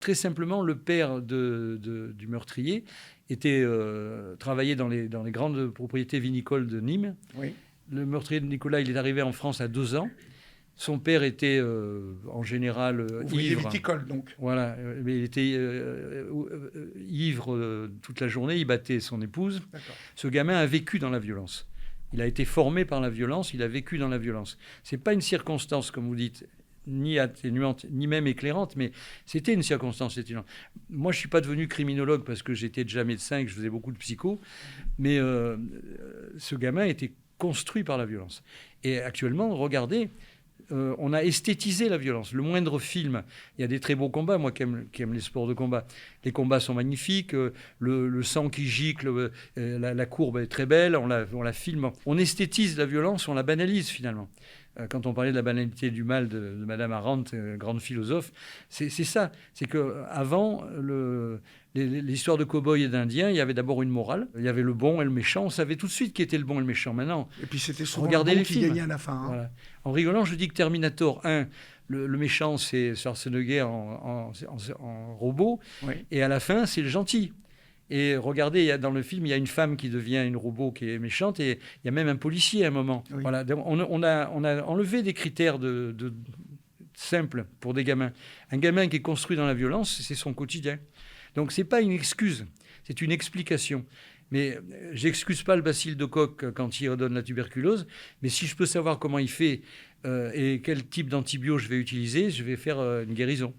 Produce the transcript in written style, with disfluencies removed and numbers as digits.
Très simplement, le père du meurtrier travaillait dans les grandes propriétés vinicoles de Nîmes. Oui. Le meurtrier de Nicolas, il est arrivé en France à 2 ans. Son père était en général Ouvrier ivre. viticole, donc. Voilà, mais il était ivre toute la journée, il battait son épouse. D'accord. Ce gamin a vécu dans la violence. Il a été formé par la violence, il a vécu dans la violence. Ce n'est pas une circonstance, comme vous dites, ni atténuante, ni même éclairante, mais c'était une circonstance atténuante. Moi, je ne suis pas devenu criminologue parce que j'étais déjà médecin et que je faisais beaucoup de psycho, mais ce gamin était construit par la violence. Et actuellement, regardez, on a esthétisé la violence. Le moindre film, il y a des très beaux combats, moi qui aime les sports de combat. Les combats sont magnifiques, le sang qui gicle, la courbe est très belle, on la filme. On esthétise la violence, on la banalise finalement. Quand on parlait de la banalité du mal de Madame Arendt, grande philosophe, c'est ça. C'est qu'avant, l'histoire de cow-boys et d'Indiens, il y avait d'abord une morale. Il y avait le bon et le méchant. On savait tout de suite qui était le bon et le méchant. Maintenant, et puis c'était souvent regardez le bon les qui films. gagnait à la fin. Hein. Voilà. En rigolant, je dis que Terminator 1, le méchant, c'est Schwarzenegger en robot. Oui. Et à la fin, c'est le gentil. Et regardez, dans le film, il y a une femme qui devient une robot qui est méchante et il y a même un policier à un moment. Oui. Voilà. On a enlevé des critères simples pour des gamins. Un gamin qui est construit dans la violence, c'est son quotidien. Donc, ce n'est pas une excuse, c'est une explication. Mais j'excuse pas le bacille de Koch quand il redonne la tuberculose, mais si je peux savoir comment il fait et quel type d'antibio je vais utiliser, je vais faire une guérison.